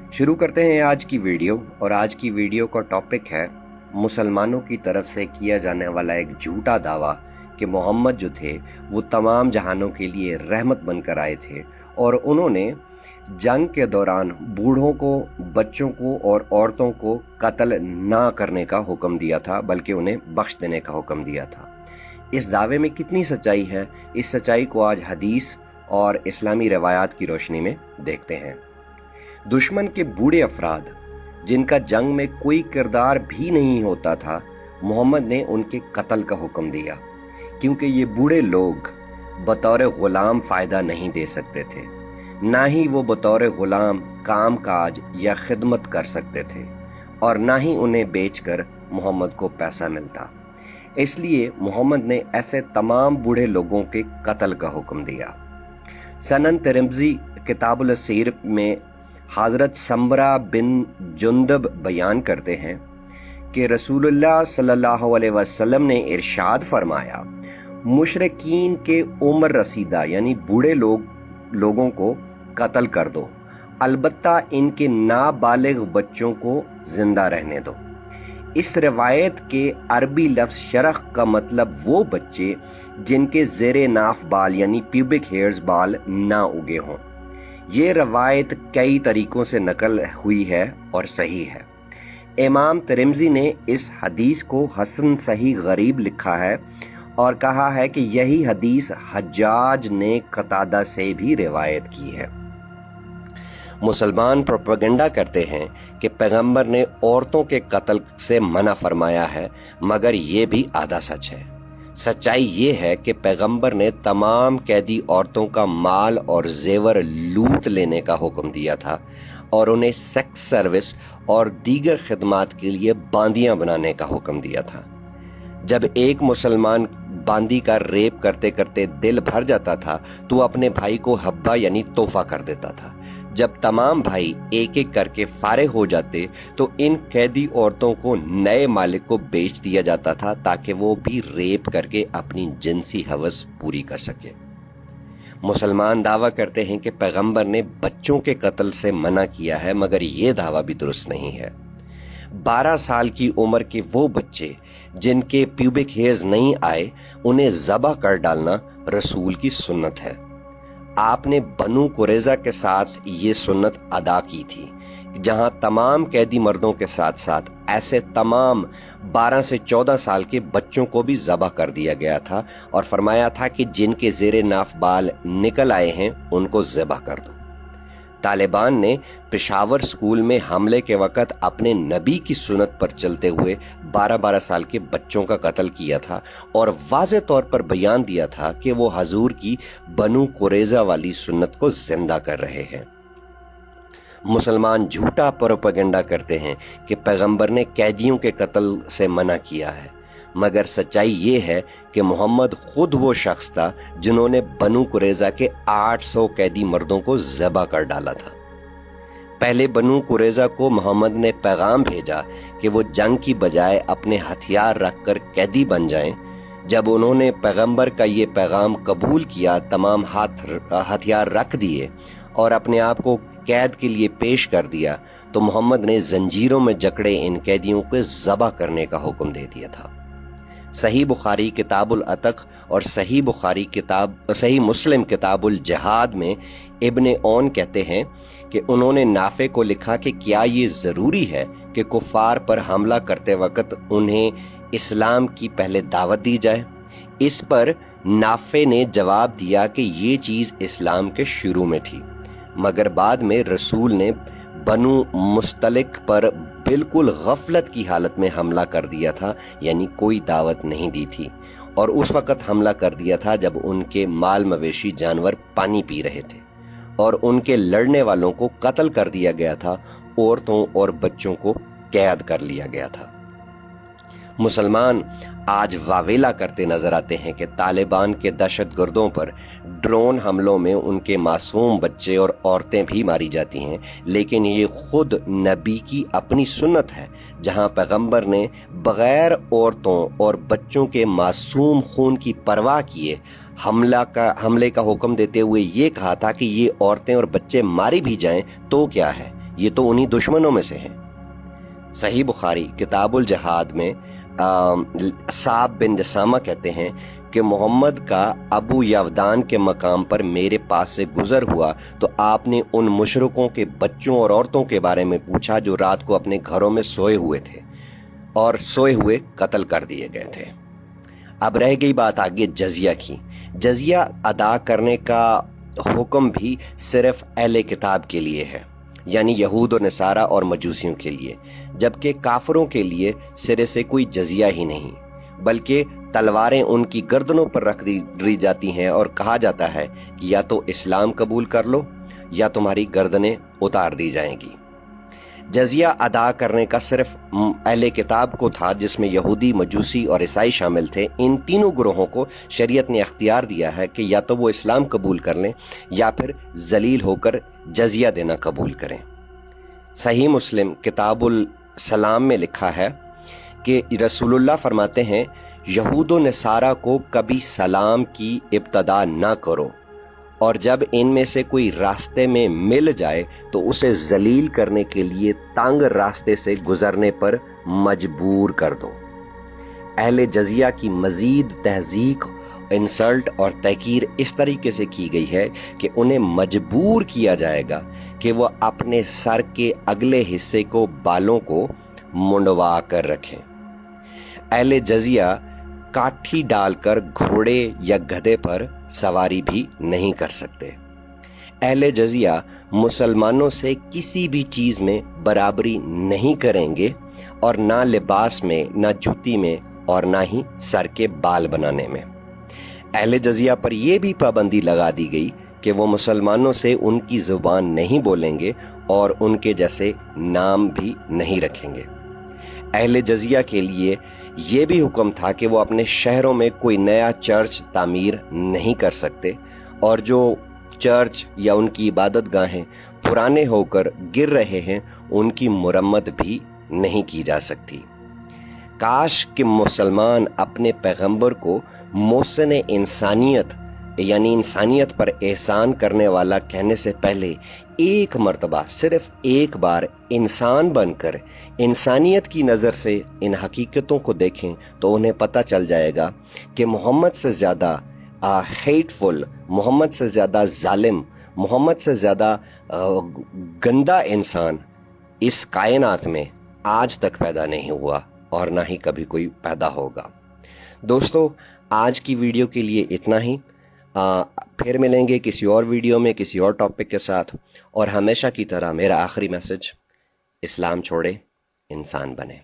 शुरू करते हैं आज की वीडियो। और आज की वीडियो का टॉपिक है मुसलमानों की तरफ से किया जाने वाला एक झूठा दावा कि मोहम्मद जो थे वो तमाम जहानों के लिए रहमत बनकर आए थे और उन्होंने जंग के दौरान बूढ़ों को, बच्चों को और औरतों को कत्ल ना करने का हुक्म दिया था, बल्कि उन्हें बख्श देने का हुक्म दिया था। इस दावे में कितनी सच्चाई है, इस सच्चाई को आज हदीस और इस्लामी रवायात की रोशनी में देखते हैं। दुश्मन के बूढ़े अफराद जिनका जंग में कोई किरदार भी नहीं होता था, मोहम्मद ने उनके कत्ल का हुक्म दिया, क्योंकि ये बूढ़े लोग बतौर गुलाम फायदा नहीं दे सकते थे, ना ही वो बतौर गुलाम काम काज या खिदमत कर सकते थे, और ना ही उन्हें बेचकर मोहम्मद को पैसा मिलता। इसलिए मोहम्मद ने ऐसे तमाम बूढ़े लोगों के कत्ल का हुक्म दिया। सनन तिरमिज़ी किताबुल असीर में हज़रत समरा बिन जुंदब बयान करते हैं कि रसूलुल्लाह सल्लल्लाहु अलैहि वसल्लम ने इरशाद फरमाया, मुशरिकीन के उम्र रसीदा यानी बूढ़े लोगों को कत्ल कर दो, अलबत्ता इनके नाबालिग बच्चों को जिंदा रहने दो। इस रिवायत के अरबी लफ्ज़ शरख का मतलब वो बच्चे जिनके ज़ेरे नाफ बाल यानी प्यूबिक हेयर्स बाल ना उगे हों। ये रवायत कई तरीकों से नकल हुई है और सही है। इमाम तिरमिज़ी ने इस हदीस को हसन सही गरीब लिखा है और कहा है कि यही हदीस हज्जाज ने कतादा से भी रिवायत की है। मुसलमान प्रोपेगेंडा करते हैं कि पैगंबर ने औरतों के कत्ल से मना फरमाया है, मगर ये भी आधा सच है। सच्चाई ये है कि पैगंबर ने तमाम कैदी औरतों का माल और जेवर लूट लेने का हुक्म दिया था और उन्हें सेक्स सर्विस और दीगर खिदमात के लिए बांदियां बनाने का हुक्म दिया था। जब एक मुसलमान बांदी का रेप करते करते दिल भर जाता था तो अपने भाई को हब्बा यानी तोहफा कर देता था। जब तमाम भाई एक एक करके फारिग हो जाते तो इन कैदी औरतों को नए मालिक को बेच दिया जाता था ताकि वो भी रेप करके अपनी जिनसी हवस पूरी कर सके। मुसलमान दावा करते हैं कि पैगंबर ने बच्चों के कत्ल से मना किया है, मगर ये दावा भी दुरुस्त नहीं है। 12 साल की उम्र के वो बच्चे जिनके प्यूबिक हेयर्स नहीं आए, उन्हें ज़बह कर डालना रसूल की सुन्नत है। आपने बनु कुरैज़ा के साथ ये सुन्नत अदा की थी, जहां तमाम कैदी मर्दों के साथ साथ ऐसे तमाम 12 से 14 साल के बच्चों को भी ज़बह कर दिया गया था और फरमाया था कि जिनके ज़ेरे नाफ बाल निकल आए हैं उनको ज़बह कर दो। तालिबान ने पेशावर स्कूल में हमले के वक़्त अपने नबी की सुन्नत पर चलते हुए 12-12 साल के बच्चों का कत्ल किया था और वाज़े तौर पर बयान दिया था कि वो हजूर की बनु कुरैज़ा वाली सुन्नत को जिंदा कर रहे हैं। मुसलमान झूठा प्रोपेगेंडा करते हैं कि पैगंबर ने कैदियों के कत्ल से मना किया है, मगर सच्चाई ये है कि मोहम्मद खुद वो शख्स था जिन्होंने बनु कुरैज़ा के 800 कैदी मर्दों को ज़बह कर डाला था। पहले बनु कुरैज़ा को मोहम्मद ने पैगाम भेजा कि वो जंग की बजाय अपने हथियार रखकर कैदी बन जाएं। जब उन्होंने पैगंबर का ये पैगाम कबूल किया, तमाम हथियार रख दिए और अपने आप को कैद के लिए पेश कर दिया, तो मोहम्मद ने जंजीरों में जकड़े इन कैदियों को ज़बह करने का हुक्म दे दिया था। सही बुखारी किताबुल अतक और सही मुस्लिम किताबुल जहाद में इब्ने औन कहते हैं कि उन्होंने नाफे को लिखा कि क्या ये ज़रूरी है कि कुफार पर हमला करते वक्त उन्हें इस्लाम की पहले दावत दी जाए। इस पर नाफे ने जवाब दिया कि ये चीज़ इस्लाम के शुरू में थी, मगर बाद में रसूल ने बनु मुस्तलिक पर बिल्कुल गफलत की हालत में हमला कर दिया था, यानी कोई दावत नहीं दी थी, और उस वक़्त हमला कर दिया था जब उनके माल मवेशी जानवर पानी पी रहे थे और उनके लड़ने वालों को कत्ल कर दिया गया था, औरतों और बच्चों को कैद कर लिया गया था। मुसलमान आज वावेला करते नजर आते हैं कि तालिबान के दहशतगर्दों पर ड्रोन हमलों में उनके मासूम बच्चे और औरतें भी मारी जाती हैं, लेकिन ये खुद नबी की अपनी सुन्नत है, जहां पैगंबर ने बगैर औरतों और बच्चों के मासूम खून की परवाह किए हमले का हुक्म देते हुए ये कहा था कि ये औरतें और बच्चे मारी भी जाएं तो क्या है, ये तो उन्हीं दुश्मनों में से हैं। सही बुखारी किताबुल जहाद में साब बिन जसामा कहते हैं कि मोहम्मद का अबू यवदान के मकाम पर मेरे पास से गुजर हुआ तो आपने उन मुशरिकों के बच्चों और औरतों के बारे में पूछा जो रात को अपने घरों में सोए हुए थे और सोए हुए कत्ल कर दिए गए थे। अब रह गई बात आगे जजिया की। जजिया अदा करने का हुक्म भी सिर्फ अहले किताब के लिए है, यानी यहूद और नसारा और मजूसियों के लिए, जबकि काफरों के लिए सिरे से कोई जजिया ही नहीं, बल्कि तलवारें उनकी गर्दनों पर रख दी जाती हैं और कहा जाता है कि या तो इस्लाम कबूल कर लो या तुम्हारी गर्दनें उतार दी जाएंगी। जजिया अदा करने का सिर्फ अहले किताब को था, जिसमें यहूदी, मजूसी और ईसाई शामिल थे। इन तीनों ग्रोहों को शरीयत ने अख्तियार दिया है कि या तो वो इस्लाम कबूल कर लें या फिर जलील होकर जजिया देना कबूल करें। सही मुस्लिम किताबुल सलाम में लिखा है कि रसूलुल्लाह फरमाते हैं, यहूद व नसारा को कभी सलाम की इब्तदा ना करो, और जब इनमें से कोई रास्ते में मिल जाए तो उसे जलील करने के लिए तंग रास्ते से गुजरने पर मजबूर कर दो। अहले जजिया की मजीद तहजीक, इंसल्ट और तहकीर इस तरीके से की गई है कि उन्हें मजबूर किया जाएगा कि वह अपने सर के अगले हिस्से को, बालों को मुंडवा कर रखें। अहले जजिया काठी डालकर घोड़े या गधे पर सवारी भी नहीं कर सकते। अहले जजिया मुसलमानों से किसी भी चीज में बराबरी नहीं करेंगे, और ना लिबास में, ना जूती में, और ना ही सर के बाल बनाने में। अहले जजिया पर यह भी पाबंदी लगा दी गई कि वो मुसलमानों से उनकी जुबान नहीं बोलेंगे और उनके जैसे नाम भी नहीं रखेंगे। अहले जजिया के लिए यह भी हुक्म था कि वो अपने शहरों में कोई नया चर्च तामीर नहीं कर सकते, और जो चर्च या उनकी इबादत गाहें पुराने होकर गिर रहे हैं उनकी मुरम्मत भी नहीं की जा सकती। काश कि मुसलमान अपने पैगंबर को मोहसिन इंसानियत, यानी इंसानियत पर एहसान करने वाला कहने से पहले एक मर्तबा, सिर्फ एक बार इंसान बनकर इंसानियत की नज़र से इन हकीकतों को देखें तो उन्हें पता चल जाएगा कि मोहम्मद से ज़्यादा हेटफुल, मोहम्मद से ज़्यादा जालिम, मोहम्मद से ज़्यादा गंदा इंसान इस कायनात में आज तक पैदा नहीं हुआ और ना ही कभी कोई पैदा होगा। दोस्तों, आज की वीडियो के लिए इतना ही। फिर मिलेंगे किसी और वीडियो में किसी और टॉपिक के साथ, और हमेशा की तरह मेरा आखिरी मैसेज, इस्लाम छोड़े, इंसान बने।